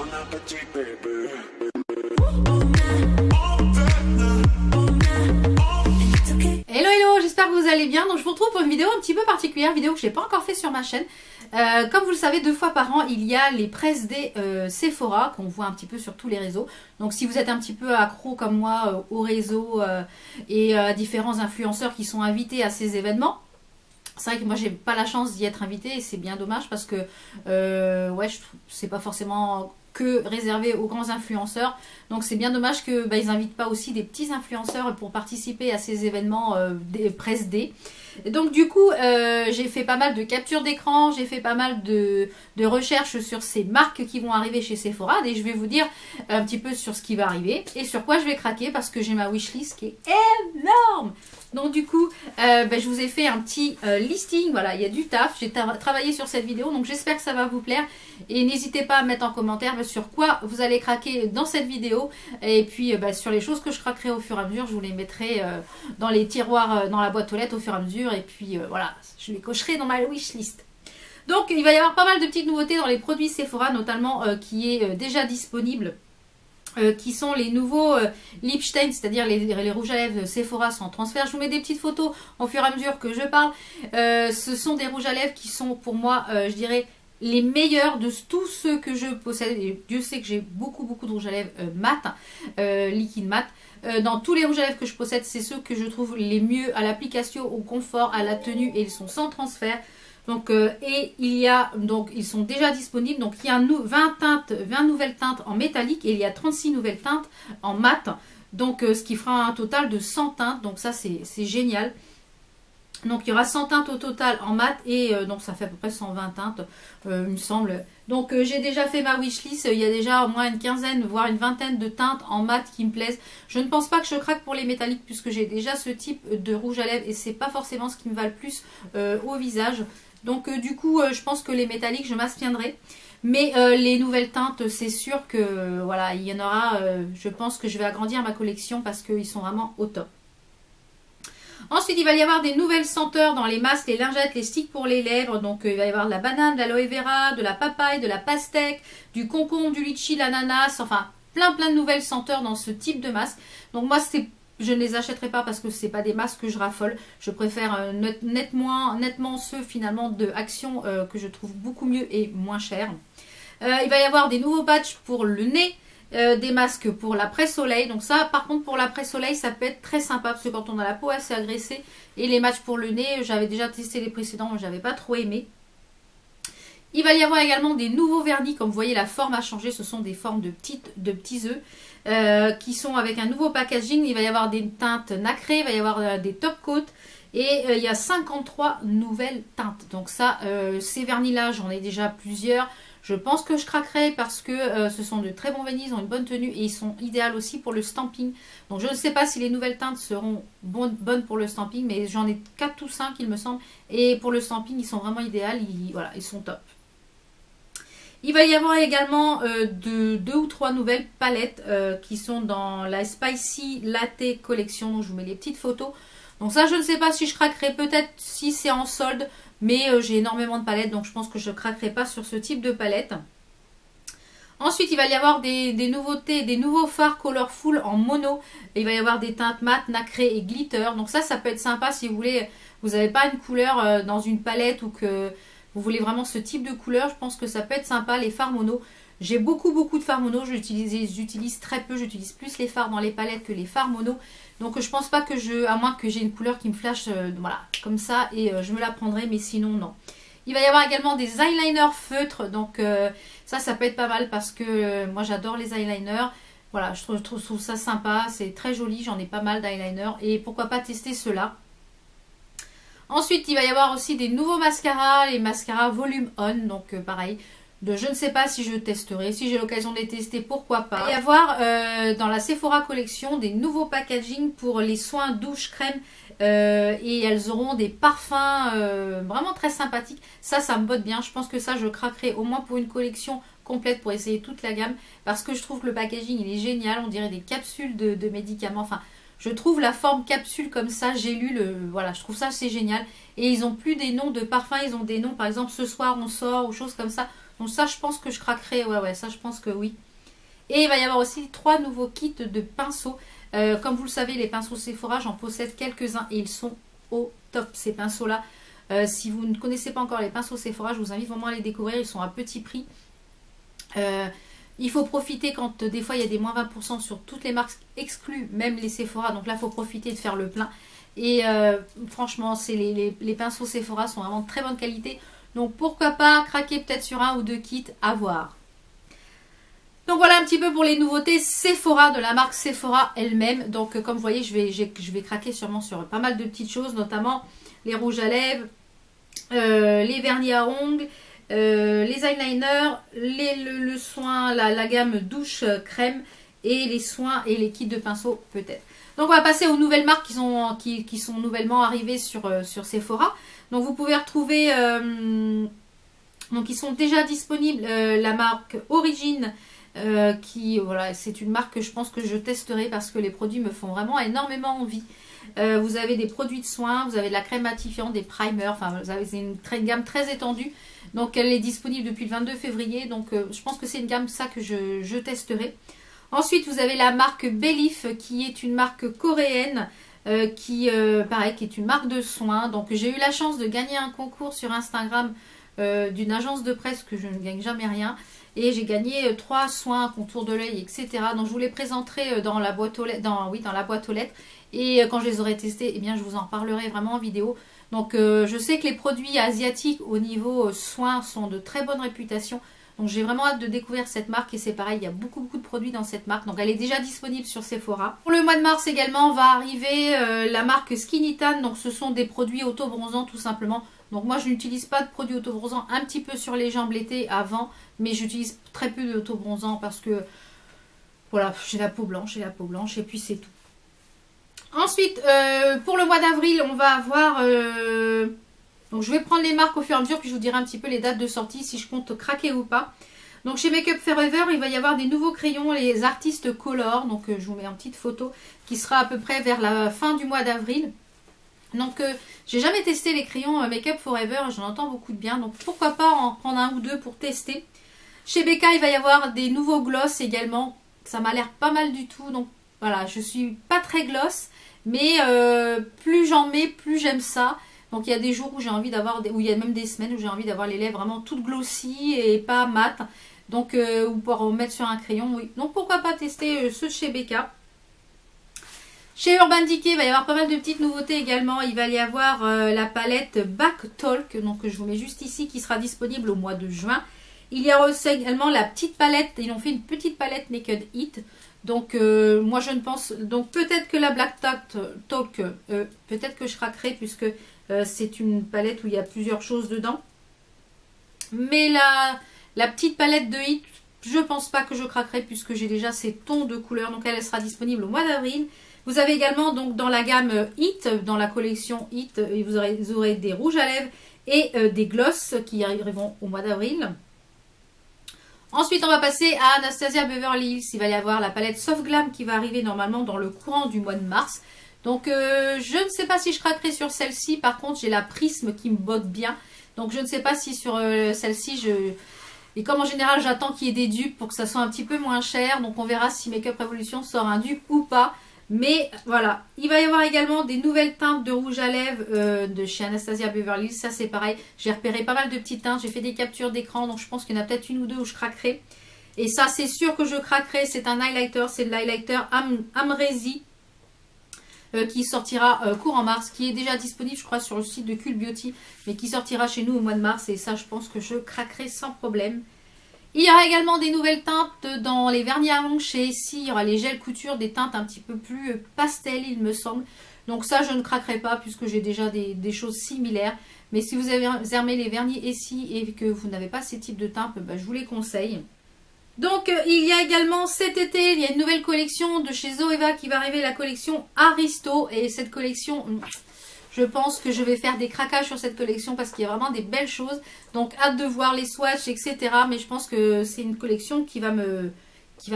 Hello hello, j'espère que vous allez bien. Donc je vous retrouve pour une vidéo un petit peu particulière, vidéo que je n'ai pas encore fait sur ma chaîne. Comme vous le savez, 2 fois par an, il y a les press day Sephora qu'on voit un petit peu sur tous les réseaux. Donc si vous êtes un petit peu accro comme moi au réseau et à différents influenceurs qui sont invités à ces événements, c'est vrai que moi j'ai pas la chance d'y être invitée et c'est bien dommage parce que ouais, je trouve c'est pas forcément que réservé aux grands influenceurs. Donc c'est bien dommage que ils n'invitent pas aussi des petits influenceurs pour participer à ces événements des press day. Donc du coup j'ai fait pas mal de captures d'écran, j'ai fait pas mal de recherches sur ces marques qui vont arriver chez Sephora et je vais vous dire un petit peu sur ce qui va arriver et sur quoi je vais craquer parce que j'ai ma wishlist qui est énorme. Donc du coup je vous ai fait un petit listing, voilà, il y a du taf, j'ai travaillé sur cette vidéo donc j'espère que ça va vous plaire et n'hésitez pas à mettre en commentaire sur quoi vous allez craquer dans cette vidéo et puis sur les choses que je craquerai au fur et à mesure, je vous les mettrai dans les tiroirs, dans la boîte aux lettres au fur et à mesure et puis voilà, je les cocherai dans ma wishlist. Donc il va y avoir pas mal de petites nouveautés dans les produits Sephora, notamment qui est déjà disponible. Qui sont les nouveaux Lipstein, c'est-à-dire les rouges à lèvres Sephora sans transfert. Je vous mets des petites photos au fur et à mesure que je parle. Ce sont des rouges à lèvres qui sont pour moi, je dirais, les meilleurs de tous ceux que je possède. Et Dieu sait que j'ai beaucoup de rouges à lèvres mat, liquide mat. Dans tous les rouges à lèvres que je possède, c'est ceux que je trouve les mieux à l'application, au confort, à la tenue et ils sont sans transfert. Donc, et il y a, donc ils sont déjà disponibles, donc il y a 20 nouvelles teintes en métallique et il y a 36 nouvelles teintes en mat, donc ce qui fera un total de 100 teintes, donc ça c'est génial. Donc il y aura 100 teintes au total en mat et donc ça fait à peu près 120 teintes il me semble. Donc j'ai déjà fait ma wishlist, il y a déjà au moins une quinzaine voire une vingtaine de teintes en mat qui me plaisent. Je ne pense pas que je craque pour les métalliques puisque j'ai déjà ce type de rouge à lèvres et c'est pas forcément ce qui me va le plus au visage. Donc du coup je pense que les métalliques je m'abstiendrai. Mais les nouvelles teintes c'est sûr que voilà, il y en aura, je pense que je vais agrandir ma collection parce qu'ils sont vraiment au top. Ensuite, il va y avoir des nouvelles senteurs dans les masques, les lingettes, les sticks pour les lèvres. Donc, il va y avoir de la banane, de l'aloe vera, de la papaye, de la pastèque, du concombre, du litchi, l'ananas. Enfin, plein de nouvelles senteurs dans ce type de masque. Donc, moi, je ne les achèterai pas parce que ce n'est pas des masques que je raffole. Je préfère nettement ceux finalement de Action que je trouve beaucoup mieux et moins chers. Il va y avoir des nouveaux patchs pour le nez. Des masques pour l'après-soleil. Donc ça, par contre, pour l'après-soleil, ça peut être très sympa parce que quand on a la peau assez agressée et les matchs pour le nez, j'avais déjà testé les précédents, j'avais pas trop aimé. Il va y avoir également des nouveaux vernis. Comme vous voyez, la forme a changé. Ce sont des formes de petits œufs qui sont avec un nouveau packaging. Il va y avoir des teintes nacrées, il va y avoir des top coats. Et il y a 53 nouvelles teintes. Donc ça, ces vernis-là, j'en ai déjà plusieurs. Je pense que je craquerai parce que ce sont de très bons vernis, ils ont une bonne tenue et ils sont idéaux aussi pour le stamping. Donc je ne sais pas si les nouvelles teintes seront bonnes pour le stamping, mais j'en ai 4 ou 5 il me semble. Et pour le stamping, ils sont vraiment idéaux, voilà, ils sont top. Il va y avoir également 2 ou 3 nouvelles palettes qui sont dans la Spicy Latte Collection. Donc je vous mets les petites photos. Donc ça, je ne sais pas si je craquerai, peut-être si c'est en solde, mais j'ai énormément de palettes, donc je pense que je ne craquerai pas sur ce type de palette. Ensuite, il va y avoir des nouveautés, des nouveaux fards colorful en mono. Il va y avoir des teintes mat, nacrées et glitter. Donc ça peut être sympa si vous voulez, vous n'avez pas une couleur dans une palette ou que vous voulez vraiment ce type de couleur. Je pense que ça peut être sympa, les fards mono. J'ai beaucoup de fards mono, j'utilise très peu, j'utilise plus les fards dans les palettes que les fards mono. Donc je pense pas que à moins que j'ai une couleur qui me flash, voilà, comme ça, et je me la prendrai, mais sinon non. Il va y avoir également des eyeliners feutres, donc ça peut être pas mal parce que moi j'adore les eyeliners. Voilà, je trouve ça sympa, c'est très joli, j'en ai pas mal d'eyeliners, et pourquoi pas tester ceux-là. Ensuite, il va y avoir aussi des nouveaux mascaras, les mascaras Volume On, donc pareil. Je ne sais pas si je testerai, si j'ai l'occasion de les tester, pourquoi pas. Il va y avoir dans la Sephora Collection des nouveaux packaging pour les soins douche crème et elles auront des parfums vraiment très sympathiques. Ça me botte bien, je pense que ça je craquerai au moins pour une collection complète pour essayer toute la gamme parce que je trouve que le packaging il est génial, on dirait des capsules de médicaments, enfin je trouve la forme capsule comme ça, j'ai lu voilà, je trouve ça c'est génial. Et ils ont plus des noms de parfums, ils ont des noms par exemple ce soir on sort ou choses comme ça. Donc ça, je pense que je craquerai. Ouais, ça, je pense que oui. Et il va y avoir aussi 3 nouveaux kits de pinceaux. Comme vous le savez, les pinceaux Sephora, j'en possède quelques-uns et ils sont au top, ces pinceaux-là. Si vous ne connaissez pas encore les pinceaux Sephora, je vous invite vraiment à les découvrir. Ils sont à petit prix. Il faut profiter quand des fois il y a des moins 20% sur toutes les marques exclues, même les Sephora. Donc là, il faut profiter de faire le plein. Et franchement, les pinceaux Sephora sont vraiment de très bonne qualité. Donc pourquoi pas craquer peut-être sur 1 ou 2 kits à voir. Donc voilà un petit peu pour les nouveautés Sephora de la marque Sephora elle-même. Donc comme vous voyez, je vais craquer sûrement sur pas mal de petites choses, notamment les rouges à lèvres, les vernis à ongles, les eyeliners, le soin, la gamme douche crème et les soins et les kits de pinceau peut-être. Donc on va passer aux nouvelles marques qui sont nouvellement arrivées sur Sephora. Donc vous pouvez retrouver, donc ils sont déjà disponibles, la marque Origine, voilà, c'est une marque que je pense que je testerai parce que les produits me font vraiment énormément envie. Vous avez des produits de soins, vous avez de la crème matifiante, des primers, enfin vous avez une gamme très étendue. Donc elle est disponible depuis le 22 février, donc je pense que c'est une gamme ça que je testerai. Ensuite vous avez la marque Belif qui est une marque coréenne pareil, qui est une marque de soins. Donc j'ai eu la chance de gagner un concours sur Instagram d'une agence de presse que je ne gagne jamais rien. Et j'ai gagné 3 soins, contour de l'œil, etc. Donc je vous les présenterai dans la boîte aux lettres. Dans la boîte aux lettres. Et quand je les aurai testés, eh bien, je vous en parlerai vraiment en vidéo. Donc je sais que les produits asiatiques au niveau soins sont de très bonne réputation. Donc j'ai vraiment hâte de découvrir cette marque. Et c'est pareil, il y a beaucoup de produits dans cette marque. Donc elle est déjà disponible sur Sephora. Pour le mois de mars également va arriver la marque Skinny Tan. Donc ce sont des produits auto-bronzants tout simplement. Donc moi je n'utilise pas de produits auto-bronzants, un petit peu sur les jambes l'été avant, mais j'utilise très peu d'auto-bronzants parce que voilà, j'ai la peau blanche et puis c'est tout. Ensuite, pour le mois d'avril, on va avoir, donc je vais prendre les marques au fur et à mesure, puis je vous dirai un petit peu les dates de sortie, si je compte craquer ou pas. Donc chez Make Up Forever, il va y avoir des nouveaux crayons, les Artistes Color, donc je vous mets en petite photo, qui sera à peu près vers la fin du mois d'avril. Donc j'ai jamais testé les crayons Make Up Forever, j'en entends beaucoup de bien, donc pourquoi pas en prendre 1 ou 2 pour tester. Chez Becca il va y avoir des nouveaux gloss également, ça m'a l'air pas mal du tout, donc voilà, je suis pas très gloss, mais plus j'en mets, plus j'aime ça. Donc il y a des jours où j'ai envie d'avoir, où il y a même des semaines où j'ai envie d'avoir les lèvres vraiment toutes glossy et pas mat, donc ou pour mettre sur un crayon, oui. Donc pourquoi pas tester ceux de chez Becca. Chez Urban Decay, il va y avoir pas mal de petites nouveautés également. Il va y avoir la palette Back Talk, donc je vous mets juste ici, qui sera disponible au mois de juin. Il y a aussi également la petite palette, ils ont fait une petite palette Naked Heat. Donc moi je ne pense, donc peut-être que la Black Talk, peut-être que je craquerai puisque c'est une palette où il y a plusieurs choses dedans. Mais la petite palette de Heat, je pense pas que je craquerai puisque j'ai déjà ces tons de couleurs. Donc elle sera disponible au mois d'avril. Vous avez également donc dans la gamme Hit, dans la collection Hit, vous aurez des rouges à lèvres et des gloss qui arriveront au mois d'avril. Ensuite, on va passer à Anastasia Beverly Hills. Il va y avoir la palette Soft Glam qui va arriver normalement dans le courant du mois de mars. Donc, je ne sais pas si je craquerai sur celle-ci. Par contre, j'ai la Prisme qui me botte bien. Donc, je ne sais pas si sur celle-ci, Et comme en général, j'attends qu'il y ait des dupes pour que ça soit un petit peu moins cher. Donc, on verra si Make Up Revolution sort un dupe ou pas. Mais voilà, il va y avoir également des nouvelles teintes de rouge à lèvres de chez Anastasia Beverly Hills. Ça c'est pareil, j'ai repéré pas mal de petites teintes, j'ai fait des captures d'écran, donc je pense qu'il y en a peut-être 1 ou 2 où je craquerai. Et ça c'est sûr que je craquerai, c'est un highlighter, c'est le highlighter Amrezi qui sortira courant mars, qui est déjà disponible je crois sur le site de Cult Beauty, mais qui sortira chez nous au mois de mars et ça je pense que je craquerai sans problème. Il y aura également des nouvelles teintes dans les vernis à ongles chez Essie. Il y aura les gels couture, des teintes un petit peu plus pastel, il me semble. Donc ça, je ne craquerai pas puisque j'ai déjà des choses similaires. Mais si vous avez aimé les vernis Essie et que vous n'avez pas ces types de teintes, bah, je vous les conseille. Donc il y a également cet été, il y a une nouvelle collection de chez Zoeva qui va arriver, la collection Aristo. Et cette collection... Je pense que je vais faire des craquages sur cette collection parce qu'il y a vraiment des belles choses. Donc hâte de voir les swatchs, etc. Mais je pense que c'est une collection qui va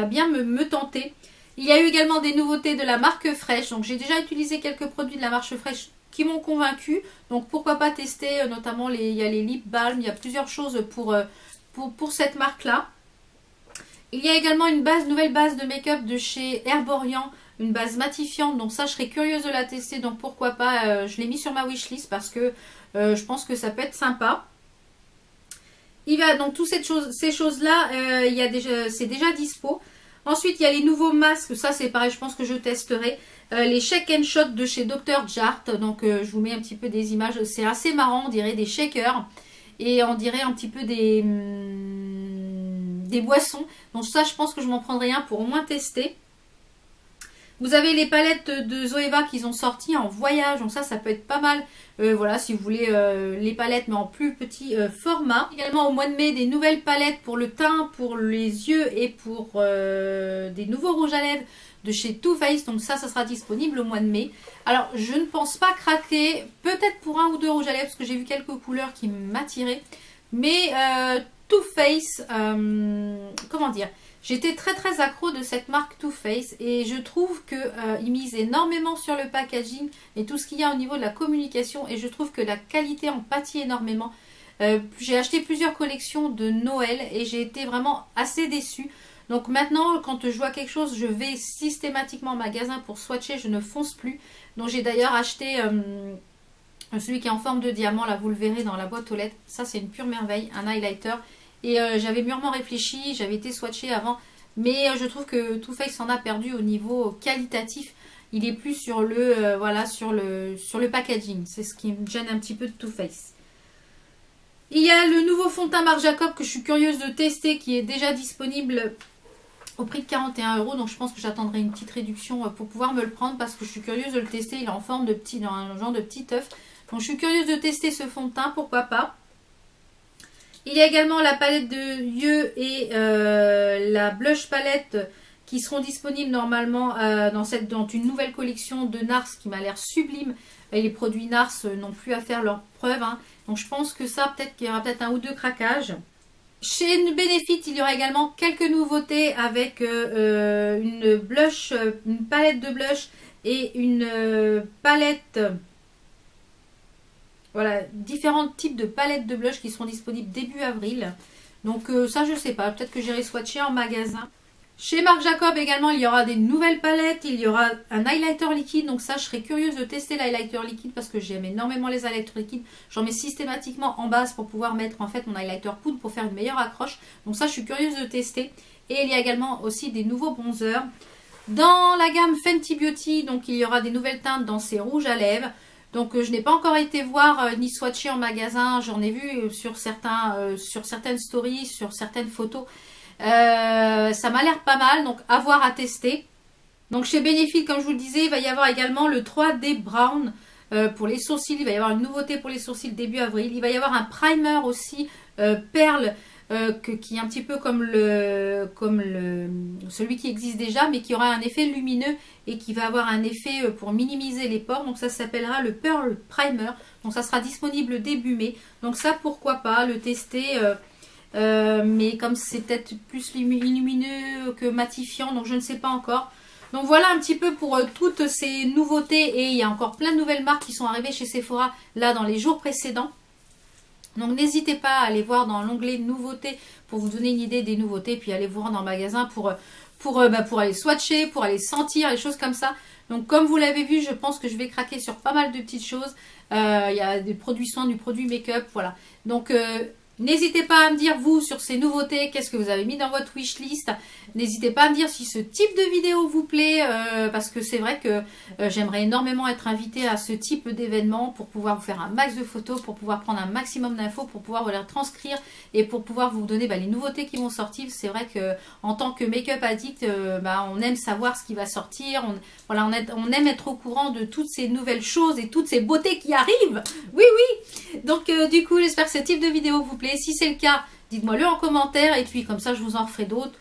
bien me tenter. Il y a eu également des nouveautés de la marque Fresh. Donc j'ai déjà utilisé quelques produits de la marque Fresh qui m'ont convaincu. Donc pourquoi pas tester, notamment il y a les lip balm, il y a plusieurs choses pour pour cette marque-là. Il y a également une nouvelle base de make-up de chez Herborian, une base matifiante. Donc ça, je serais curieuse de la tester. Donc pourquoi pas, je l'ai mis sur ma wishlist parce que je pense que ça peut être sympa. Il va donc toutes ces choses-là, c'est déjà dispo. Ensuite, il y a les nouveaux masques. Ça, c'est pareil, je pense que je testerai. Les Shake and Shot de chez Dr. Jart. Donc, je vous mets un petit peu des images. C'est assez marrant, on dirait des shakers. Et on dirait un petit peu des boissons. Donc ça, je pense que je m'en prendrai un pour au moins tester. Vous avez les palettes de Zoeva qu'ils ont sorties en voyage. Donc ça peut être pas mal. Voilà, si vous voulez les palettes, mais en plus petit format. Également au mois de mai, des nouvelles palettes pour le teint, pour les yeux et pour des nouveaux rouges à lèvres de chez Too Faced. Donc ça sera disponible au mois de mai. Alors, je ne pense pas craquer. Peut-être pour un ou deux rouges à lèvres, parce que j'ai vu quelques couleurs qui m'attiraient. Mais Too Faced, comment dire, j'étais très accro de cette marque Too Faced et je trouve qu'ils misent énormément sur le packaging et tout ce qu'il y a au niveau de la communication, et je trouve que la qualité en pâtit énormément. J'ai acheté plusieurs collections de Noël et j'ai été vraiment assez déçue. Donc maintenant, quand je vois quelque chose, je vais systématiquement au magasin pour swatcher, je ne fonce plus. Donc j'ai d'ailleurs acheté celui qui est en forme de diamant, là vous le verrez dans la boîte aux lettres. Ça c'est une pure merveille, un highlighter. Et j'avais mûrement réfléchi, j'avais été swatché avant, mais je trouve que Too Faced s'en a perdu au niveau qualitatif. Il est plus sur le voilà, sur le packaging. C'est ce qui me gêne un petit peu de Too Faced. Il y a le nouveau fond de teint Marc Jacob que je suis curieuse de tester, qui est déjà disponible au prix de 41 €. Donc je pense que j'attendrai une petite réduction pour pouvoir me le prendre parce que je suis curieuse de le tester. Il est en forme de petit, dans un genre de petit œuf. Donc je suis curieuse de tester ce fond de teint, pourquoi pas. Il y a également la palette de yeux et la blush palette qui seront disponibles normalement dans une nouvelle collection de NARS qui m'a l'air sublime. Et les produits NARS n'ont plus à faire leur preuve. Hein. Donc je pense que ça, peut-être qu'il y aura peut-être un ou deux craquages. Chez Benefit, il y aura également quelques nouveautés avec une palette de blush et une palette... Voilà, différents types de palettes de blush qui seront disponibles début avril. Donc ça, je sais pas. Peut-être que j'irai swatcher en magasin. Chez Marc Jacob également, il y aura des nouvelles palettes. Il y aura un highlighter liquide. Donc ça, je serais curieuse de tester l'highlighter liquide parce que j'aime énormément les highlighters liquides. J'en mets systématiquement en base pour pouvoir mettre en fait mon highlighter poudre pour faire une meilleure accroche. Donc ça, je suis curieuse de tester. Et il y a également aussi des nouveaux bronzers. Dans la gamme Fenty Beauty, donc il y aura des nouvelles teintes dans ces rouges à lèvres. Donc je n'ai pas encore été voir ni swatcher en magasin. J'en ai vu sur certaines stories, sur certaines photos. Ça m'a l'air pas mal, donc à voir, à tester. Donc chez Benefit, comme je vous le disais, il va y avoir également le 3D Brown pour les sourcils. Il va y avoir une nouveauté pour les sourcils début avril. Il va y avoir un primer aussi, perle, qui est un petit peu comme celui qui existe déjà, mais qui aura un effet lumineux et qui va avoir un effet pour minimiser les pores. Donc ça s'appellera le Pearl Primer. Donc ça sera disponible début mai. Donc ça, pourquoi pas le tester, mais comme c'est peut-être plus lumineux que matifiant, donc je ne sais pas encore. Donc voilà un petit peu pour toutes ces nouveautés, et il y a encore plein de nouvelles marques qui sont arrivées chez Sephora là dans les jours précédents. Donc n'hésitez pas à aller voir dans l'onglet nouveautés pour vous donner une idée des nouveautés, puis allez vous rendre en magasin pour aller swatcher, pour aller sentir, les choses comme ça. Donc comme vous l'avez vu, je pense que je vais craquer sur pas mal de petites choses. Il y a des produits soins, du produit make-up, voilà. Donc n'hésitez pas à me dire, vous, sur ces nouveautés, qu'est-ce que vous avez mis dans votre wishlist. N'hésitez pas à me dire si ce type de vidéo vous plaît, parce que c'est vrai que j'aimerais énormément être invitée à ce type d'événement pour pouvoir vous faire un max de photos, pour pouvoir prendre un maximum d'infos, pour pouvoir vous les transcrire et pour pouvoir vous donner les nouveautés qui vont sortir. C'est vrai que en tant que make-up addict, on aime savoir ce qui va sortir, on aime être au courant de toutes ces nouvelles choses et toutes ces beautés qui arrivent. Oui, oui. Donc du coup, j'espère que ce type de vidéo vous plaît. Si c'est le cas, dites-moi le en commentaire, et puis comme ça je vous en referai d'autres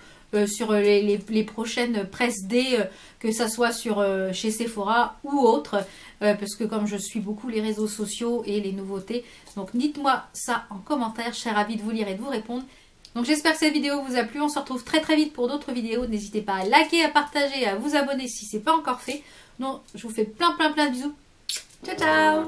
sur les prochaines presse D, que ça soit chez Sephora ou autre, parce que comme je suis beaucoup les réseaux sociaux et les nouveautés, donc dites-moi ça en commentaire, je serai ravie de vous lire et de vous répondre. Donc j'espère que cette vidéo vous a plu, on se retrouve très vite pour d'autres vidéos. N'hésitez pas à liker, à partager, à vous abonner si ce n'est pas encore fait. Donc je vous fais plein de bisous. Ciao ciao.